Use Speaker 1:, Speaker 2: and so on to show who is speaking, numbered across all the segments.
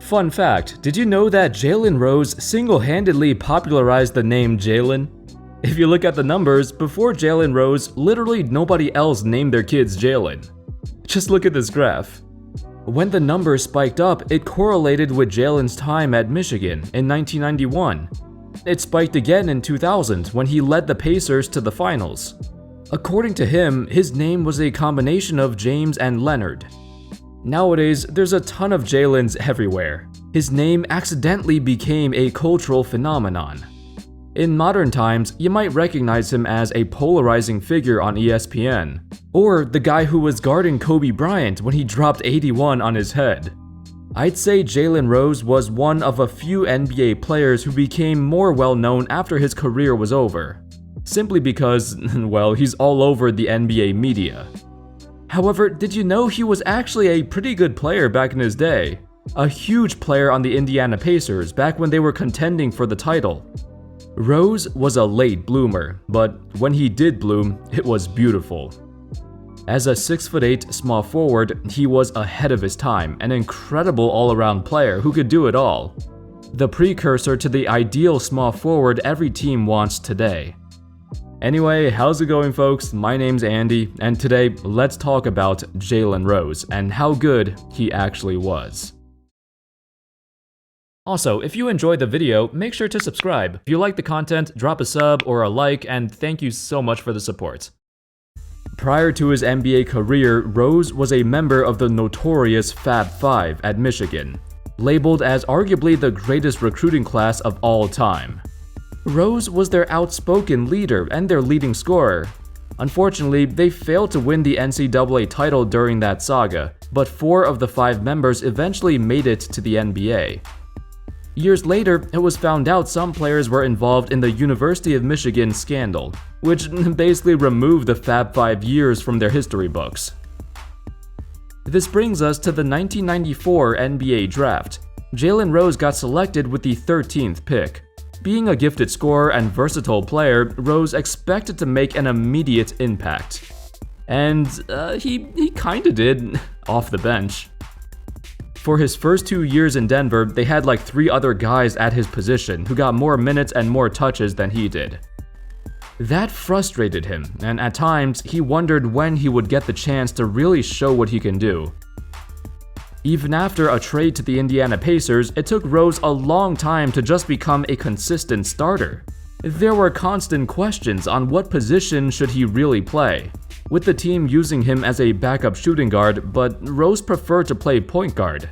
Speaker 1: Fun fact, did you know that Jalen Rose single-handedly popularized the name Jalen? If you look at the numbers, before Jalen Rose, literally nobody else named their kids Jalen. Just look at this graph. When the numbers spiked up, it correlated with Jalen's time at Michigan in 1991. It spiked again in 2000 when he led the Pacers to the finals. According to him, his name was a combination of James and Leonard. Nowadays, there's a ton of Jalen's everywhere. His name accidentally became a cultural phenomenon. In modern times, you might recognize him as a polarizing figure on ESPN, or the guy who was guarding Kobe Bryant when he dropped 81 on his head. I'd say Jalen Rose was one of a few NBA players who became more well-known after his career was over, simply because, well, he's all over the NBA media. However, did you know he was actually a pretty good player back in his day? A huge player on the Indiana Pacers back when they were contending for the title. Rose was a late bloomer, but when he did bloom, it was beautiful. As a 6'8" small forward, he was ahead of his time, an incredible all-around player who could do it all. The precursor to the ideal small forward every team wants today. Anyway, how's it going, folks? My name's Andy, and today let's talk about Jalen Rose and how good he actually was. Also, if you enjoyed the video, make sure to subscribe. If you like the content, drop a sub or a like, and thank you so much for the support. Prior to his NBA career, Rose was a member of the notorious Fab Five at Michigan, labeled as arguably the greatest recruiting class of all time. Rose was their outspoken leader and their leading scorer. Unfortunately, they failed to win the NCAA title during that saga, but 4 of the 5 members eventually made it to the NBA. Years later, it was found out some players were involved in the University of Michigan scandal, which basically removed the Fab Five years from their history books. This brings us to the 1994 NBA draft. Jalen Rose got selected with the 13th pick. Being a gifted scorer and versatile player, Rose expected to make an immediate impact. And he kinda did, off the bench. For his first 2 years in Denver, they had like 3 other guys at his position who got more minutes and more touches than he did. That frustrated him, and at times, he wondered when he would get the chance to really show what he can do. Even after a trade to the Indiana Pacers, it took Rose a long time to just become a consistent starter. There were constant questions on what position should he really play, with the team using him as a backup shooting guard, but Rose preferred to play point guard.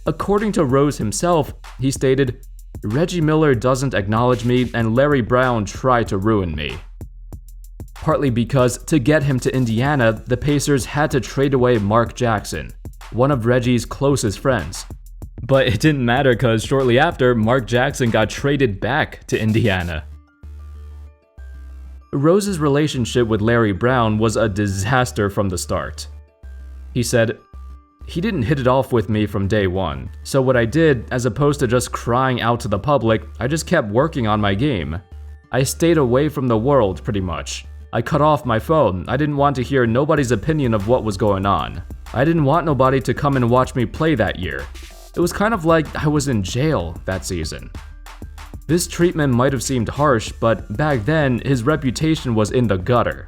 Speaker 1: According to Rose himself, he stated, "Reggie Miller doesn't acknowledge me and Larry Brown tried to ruin me." Partly because to get him to Indiana, the Pacers had to trade away Mark Jackson, one of Reggie's closest friends. But it didn't matter because shortly after, Mark Jackson got traded back to Indiana. Rose's relationship with Larry Brown was a disaster from the start. He said, "He didn't hit it off with me from day one, so what I did, as opposed to just crying out to the public, I just kept working on my game. I stayed away from the world, pretty much. I cut off my phone. I didn't want to hear nobody's opinion of what was going on. I didn't want nobody to come and watch me play that year. It was kind of like I was in jail that season." This treatment might have seemed harsh, but back then, his reputation was in the gutter.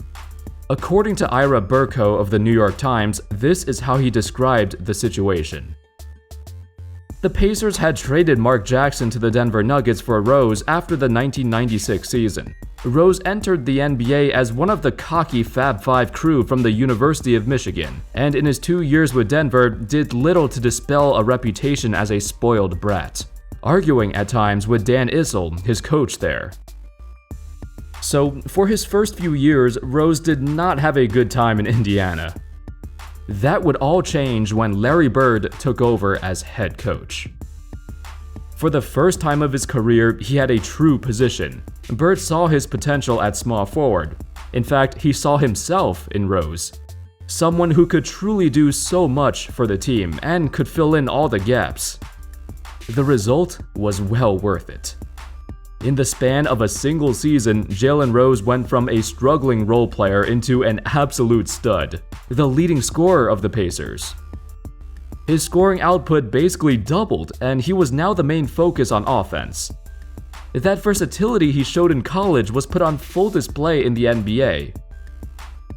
Speaker 1: According to Ira Burko of the New York Times, this is how he described the situation. The Pacers had traded Mark Jackson to the Denver Nuggets for Rose after the 1996 season. Rose entered the NBA as one of the cocky Fab Five crew from the University of Michigan, and in his 2 years with Denver, did little to dispel a reputation as a spoiled brat, arguing at times with Dan Issel, his coach there. So, for his first few years, Rose did not have a good time in Indiana. That would all change when Larry Bird took over as head coach. For the first time of his career, he had a true position. Bird saw his potential at small forward. In fact, he saw himself in Rose. Someone who could truly do so much for the team and could fill in all the gaps. The result was well worth it. In the span of a single season, Jalen Rose went from a struggling role player into an absolute stud, the leading scorer of the Pacers. His scoring output basically doubled, and he was now the main focus on offense. That versatility he showed in college was put on full display in the NBA.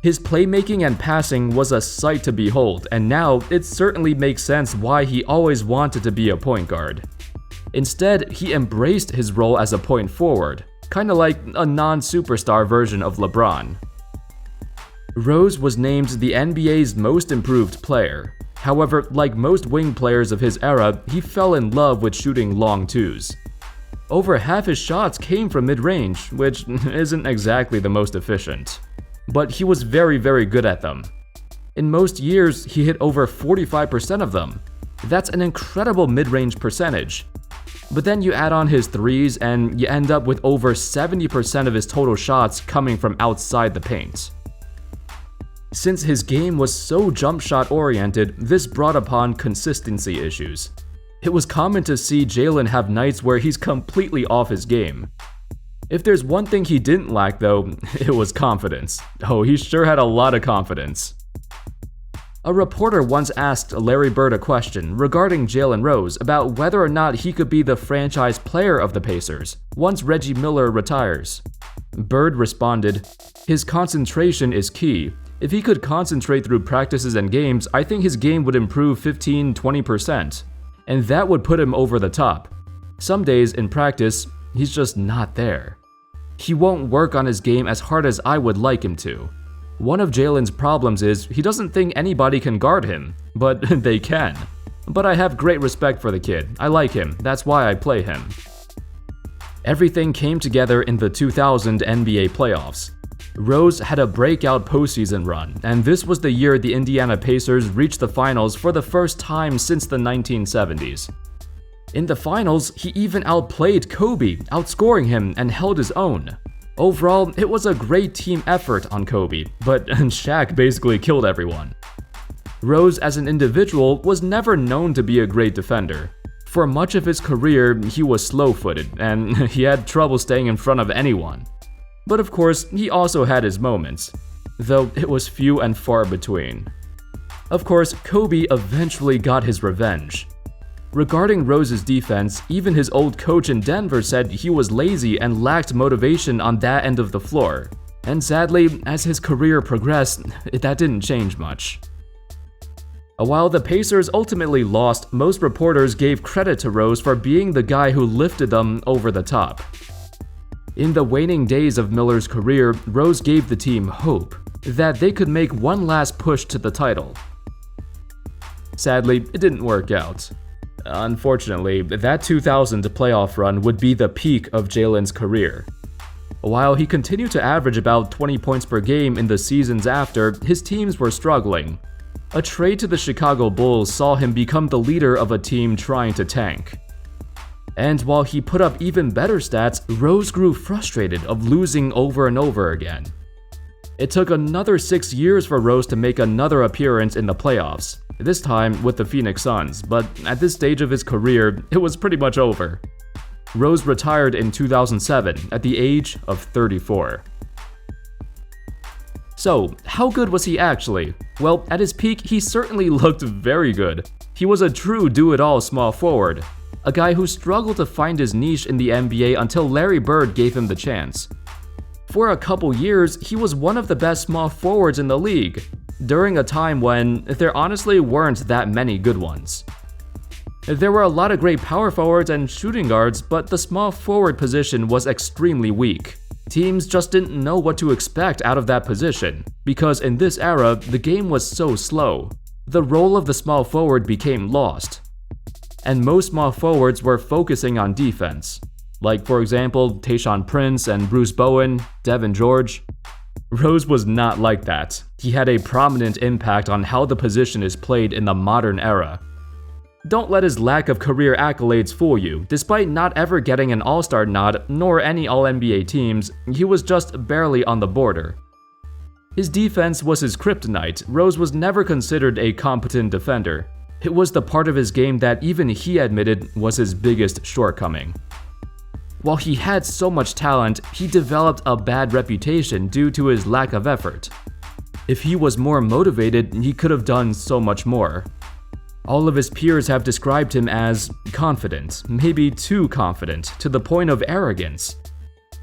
Speaker 1: His playmaking and passing was a sight to behold, and now it certainly makes sense why he always wanted to be a point guard. Instead, he embraced his role as a point forward, kinda like a non-superstar version of LeBron. Rose was named the NBA's most improved player. However, like most wing players of his era, he fell in love with shooting long twos. Over half his shots came from mid-range, which isn't exactly the most efficient. But he was very good at them. In most years, he hit over 45% of them. That's an incredible mid-range percentage. But then you add on his threes and you end up with over 70% of his total shots coming from outside the paint. Since his game was so jump shot oriented, this brought upon consistency issues. It was common to see Jalen have nights where he's completely off his game. If there's one thing he didn't lack though, it was confidence. Oh, he sure had a lot of confidence. A reporter once asked Larry Bird a question regarding Jalen Rose about whether or not he could be the franchise player of the Pacers once Reggie Miller retires. Bird responded, "His concentration is key. If he could concentrate through practices and games, I think his game would improve 15–20%. And that would put him over the top. Some days in practice, he's just not there. He won't work on his game as hard as I would like him to. One of Jalen's problems is he doesn't think anybody can guard him, but they can. But I have great respect for the kid. I like him, that's why I play him." Everything came together in the 2000 NBA playoffs. Rose had a breakout postseason run, and this was the year the Indiana Pacers reached the finals for the first time since the 1970s. In the finals, he even outplayed Kobe, outscoring him and held his own. Overall, it was a great team effort on Kobe, but Shaq basically killed everyone. Rose as an individual was never known to be a great defender. For much of his career, he was slow-footed, and he had trouble staying in front of anyone. But of course, he also had his moments, though it was few and far between. Of course, Kobe eventually got his revenge. Regarding Rose's defense, even his old coach in Denver said he was lazy and lacked motivation on that end of the floor. And sadly, as his career progressed, that didn't change much. While the Pacers ultimately lost, most reporters gave credit to Rose for being the guy who lifted them over the top. In the waning days of Miller's career, Rose gave the team hope that they could make one last push to the title. Sadly, it didn't work out. Unfortunately, that 2000 playoff run would be the peak of Jalen's career. While he continued to average about 20 points per game in the seasons after, his teams were struggling. A trade to the Chicago Bulls saw him become the leader of a team trying to tank. And while he put up even better stats, Rose grew frustrated of losing over and over again. It took another 6 years for Rose to make another appearance in the playoffs, this time with the Phoenix Suns, but at this stage of his career, it was pretty much over. Rose retired in 2007 at the age of 34. So, how good was he actually? Well, at his peak, he certainly looked very good. He was a true do-it-all small forward, a guy who struggled to find his niche in the NBA until Larry Bird gave him the chance. For a couple years, he was one of the best small forwards in the league, during a time when there honestly weren't that many good ones. There were a lot of great power forwards and shooting guards, but the small forward position was extremely weak. Teams just didn't know what to expect out of that position, because in this era, the game was so slow. The role of the small forward became lost. And most small forwards were focusing on defense. Like, for example, Tayshaun Prince and Bruce Bowen, Devin George. Rose was not like that. He had a prominent impact on how the position is played in the modern era. Don't let his lack of career accolades fool you. Despite not ever getting an All-Star nod nor any All-NBA teams, he was just barely on the border. His defense was his kryptonite. Rose was never considered a competent defender. It was the part of his game that even he admitted was his biggest shortcoming. While he had so much talent, he developed a bad reputation due to his lack of effort. If he was more motivated, he could have done so much more. All of his peers have described him as confident, maybe too confident, to the point of arrogance.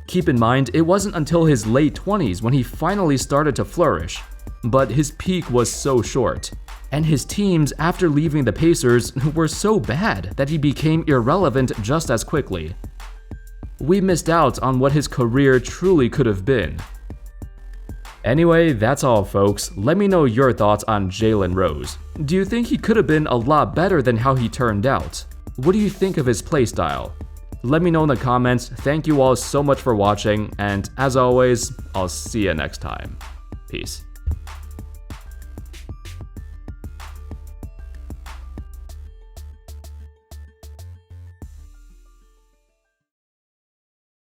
Speaker 1: Keep in mind, it wasn't until his late 20s when he finally started to flourish, but his peak was so short. And his teams, after leaving the Pacers, were so bad that he became irrelevant just as quickly. We missed out on what his career truly could have been. Anyway, that's all folks. Let me know your thoughts on Jalen Rose. Do you think he could have been a lot better than how he turned out? What do you think of his playstyle? Let me know in the comments. Thank you all so much for watching, and as always, I'll see you next time. Peace.